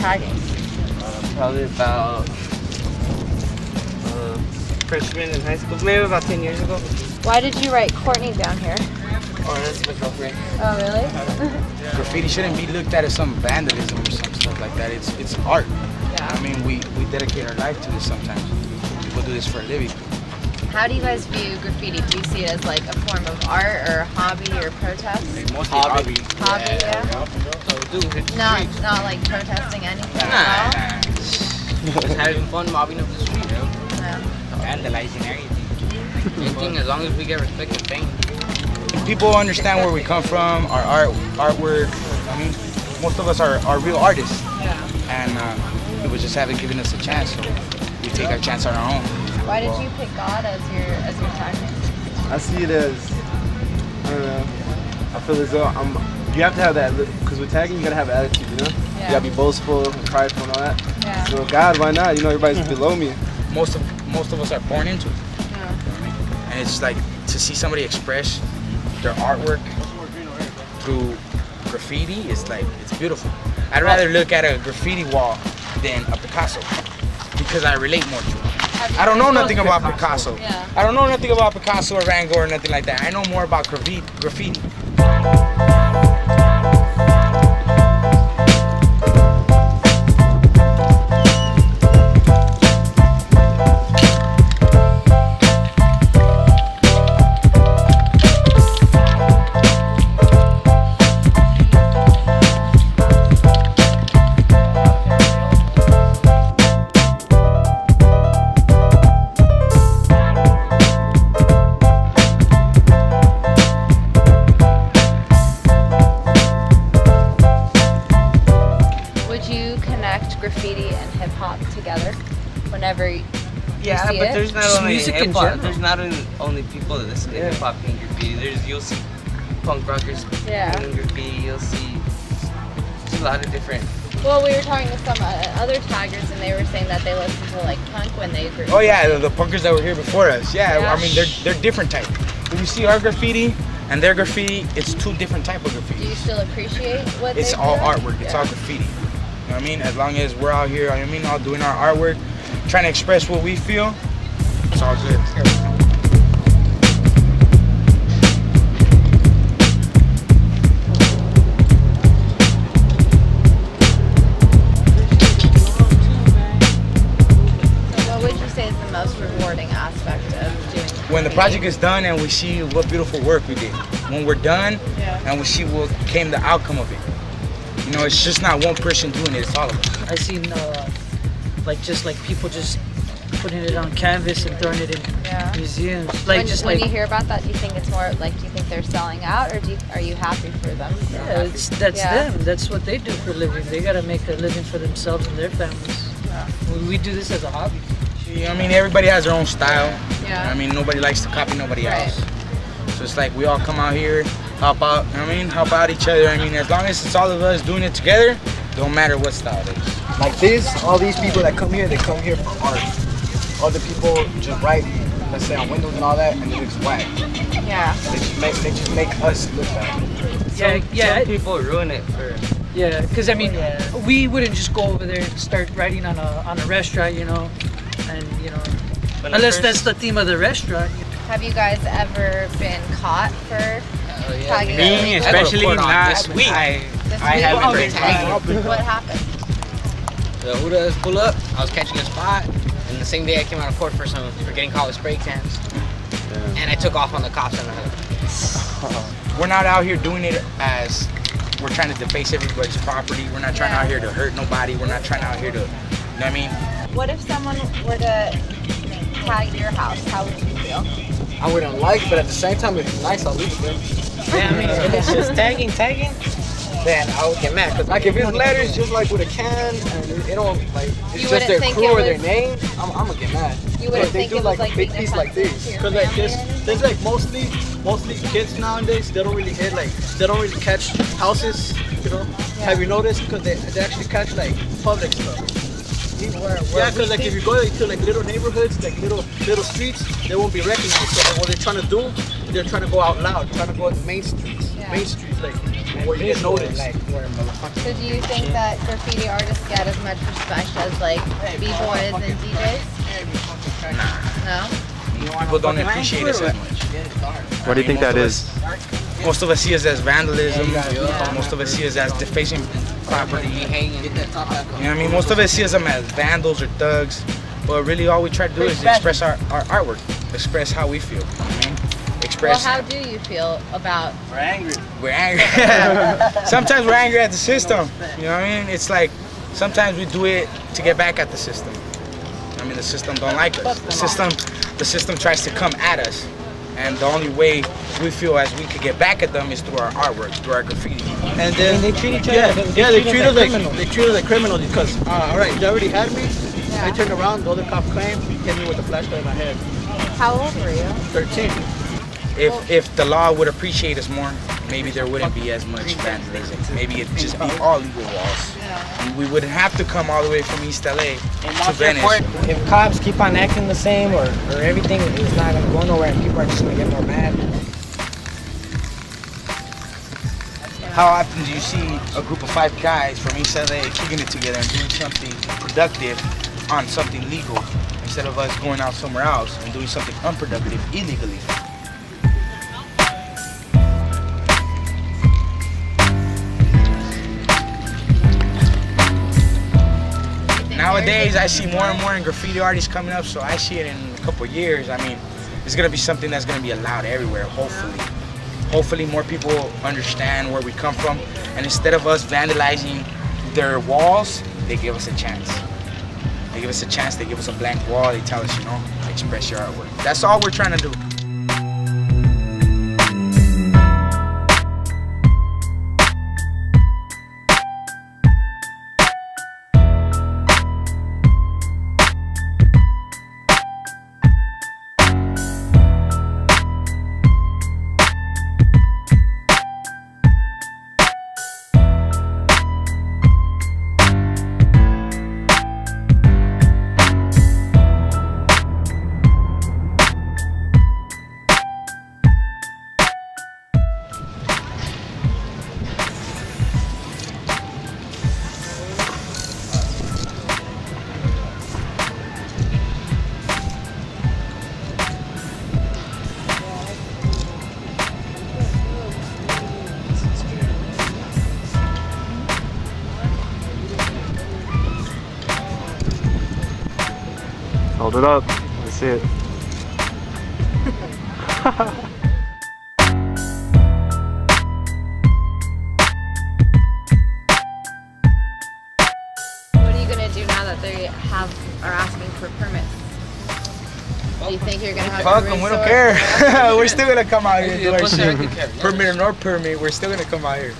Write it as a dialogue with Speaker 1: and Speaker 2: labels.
Speaker 1: tagging?
Speaker 2: Probably about freshman in high school, maybe about 10 years ago.
Speaker 1: Why did you write Courtney down here?
Speaker 2: Oh, that's my girlfriend.
Speaker 1: Oh, really?
Speaker 3: Graffiti shouldn't be looked at as some vandalism or some stuff like that. It's art.
Speaker 1: Yeah.
Speaker 3: I mean, we dedicate our life to this sometimes. People do this for a living.
Speaker 1: How do you guys view graffiti? Do you see it as like a form of art or a hobby or protest?
Speaker 3: Mostly hobby.
Speaker 1: Hobby, yeah. Not like protesting anything at all?
Speaker 2: Just having fun mobbing up the street, bro.
Speaker 1: Yeah.
Speaker 2: Vandalizing everything. Anything as long as we get respect and fame.
Speaker 3: People understand where we come from, our artwork. I mean, most of us are real artists.
Speaker 1: Yeah.
Speaker 3: And people just haven't given us a chance, so we take our chance on our own.
Speaker 1: Why did you pick God as your tag?
Speaker 4: I see it as, I don't know, I feel as though you have to have that, because with tagging you gotta have attitude, you know?
Speaker 1: Yeah.
Speaker 4: You gotta be boastful and prideful and all that.
Speaker 1: Yeah.
Speaker 4: So God, why not? You know, everybody's below me.
Speaker 3: Most of us are born into it.
Speaker 1: Yeah.
Speaker 3: And it's like to see somebody express their artwork through graffiti is like, it's beautiful. I'd rather look at a graffiti wall than a Picasso because I relate more to it. I don't know nothing about Picasso.
Speaker 1: Yeah.
Speaker 3: I don't know nothing about Picasso or Van Gogh or nothing like that. I know more about graffiti.
Speaker 1: Graffiti and hip hop together whenever you
Speaker 2: yeah,
Speaker 1: see
Speaker 2: but
Speaker 1: it?
Speaker 2: there's not
Speaker 5: Just
Speaker 2: only
Speaker 5: music in
Speaker 2: hip hop.
Speaker 5: general.
Speaker 2: There's not only people that listen to hip hop and graffiti. You'll see punk rockers doing graffiti. You'll see a lot of different.
Speaker 1: Well, we were talking to some other taggers and they were saying that they listen to like punk when they graffiti.
Speaker 3: Oh yeah, the punkers that were here before us. Yeah, I mean they're different type. When you see our graffiti and their graffiti, it's two different type of graffiti.
Speaker 1: Do you still appreciate what
Speaker 3: it's
Speaker 1: they
Speaker 3: all
Speaker 1: do?
Speaker 3: artwork. It's all graffiti. You know what I mean? As long as we're out here, I mean, all doing our artwork, trying to express what we feel, it's all good.
Speaker 1: So what would you say is the most rewarding aspect of doing graffiti?
Speaker 3: When the project is done and we see what beautiful work we did. When we're done and we see what came the outcome of it. You know, it's just not one person doing it, it's all of us.
Speaker 5: I seen like people just putting it on canvas and throwing it in museums. Like
Speaker 1: when you hear about that, do you think it's more like, do you think they're selling out, or are you happy for them?
Speaker 5: Yeah, that's them. That's what they do for a living. They gotta make a living for themselves and their families. Yeah. We do this as a hobby.
Speaker 3: I mean, everybody has their own style.
Speaker 1: Yeah.
Speaker 3: I mean, nobody likes to copy nobody else. So it's like we all come out here, help out, help out each other. I mean, as long as it's all of us doing it together, don't matter what style it is.
Speaker 6: Like this, all these people that come here, they come here for art. Other people just write, let's say on windows and all that, and they just whack.
Speaker 1: Yeah.
Speaker 6: They just make us look bad.
Speaker 2: Some people ruin it for.
Speaker 5: Yeah, because I mean, we wouldn't just go over there and start writing on a restaurant, you know, and you know, unless that's the theme of the restaurant.
Speaker 1: Have you guys ever been caught for tagging?
Speaker 2: Me, especially last week. I haven't been tagging.
Speaker 1: What happened?
Speaker 2: The Hudas pull up. I was catching a spot, and the same day I came out of court for getting caught with spray cans, and I took off on the cops on the hood.
Speaker 3: We're not out here doing it as we're trying to deface everybody's property. We're not trying out here to hurt nobody. We're not trying out here to, you know what I mean?
Speaker 1: What if someone were to tag your house? How would you feel?
Speaker 6: I wouldn't like it, but at the same time, if it's nice, I'll leave it there.
Speaker 2: Yeah, I mean, if it's just tagging, then I would get mad. Cause
Speaker 6: Like if it's letters just like with a can and it don't like it's
Speaker 1: You
Speaker 6: just their
Speaker 1: wouldn't think
Speaker 6: crew or
Speaker 1: it
Speaker 6: their
Speaker 1: was-
Speaker 6: name, I'm gonna get mad.
Speaker 1: You wouldn't
Speaker 6: But they
Speaker 1: think
Speaker 6: do
Speaker 1: it was like
Speaker 6: big
Speaker 1: being
Speaker 6: piece like
Speaker 1: offensive
Speaker 6: this.
Speaker 1: to your
Speaker 7: Cause like
Speaker 1: family or anything?
Speaker 7: there's like mostly kids nowadays. They don't really hit they don't really catch houses. You know, have you noticed? Because they actually catch like public stuff. Yeah, because like if you go to like little neighborhoods, like little streets, they won't be recognized. So what they're trying to do, they're trying to go out loud, trying to go to main streets, like where you get noticed.
Speaker 6: Like where motherfuckers.
Speaker 1: So do you think that graffiti artists get as much respect as like b-boys and DJs? No?
Speaker 3: People don't appreciate us as much.
Speaker 4: What do you think that is?
Speaker 3: Most of us see us as vandalism. Most of us see us as defacing property. You know what I mean? Most of us see us as vandals or thugs. But really all we try to do is express our artwork. Express how we feel. You know what I mean? Express.
Speaker 1: Well, how do you feel about...
Speaker 3: We're angry. We're angry. Sometimes we're angry at the system. You know what I mean? It's like sometimes we do it to get back at the system. I mean, the system don't like us. The system tries to come at us. And the only way we feel as we could get back at them is through our artwork, through our graffiti.
Speaker 7: And then they treat each other. They treat us like criminals because all right, you already had me. I turned around, the other cop came, hit me with a flashlight in my head.
Speaker 1: How old were you?
Speaker 7: 13.
Speaker 3: If the law would appreciate us more, maybe there wouldn't be as much vandalism. Maybe it'd just be all legal walls. We wouldn't have to come all the way from East LA to Venice.
Speaker 6: If cops keep on acting the same or everything is not going to go nowhere and people are just going to get more mad.
Speaker 3: How often do you see a group of 5 guys from East LA kicking it together and doing something productive on something legal instead of us going out somewhere else and doing something unproductive illegally? Nowadays, I see more and more graffiti artists coming up, so I see it in a couple of years. I mean, it's gonna be something that's gonna be allowed everywhere, hopefully. Hopefully more people understand where we come from, and instead of us vandalizing their walls, they give us a chance. They give us a chance, they give us a blank wall, they tell us, you know, express your artwork. That's all we're trying to do.
Speaker 4: Hold it up. Let's see it.
Speaker 1: What are you going to do now that they are asking for permits? Do you think you're going to have
Speaker 3: Fuck
Speaker 1: to
Speaker 3: them, we don't care. We're still going to come out here and do our shit. Permit or no permit, we're still going to come out here.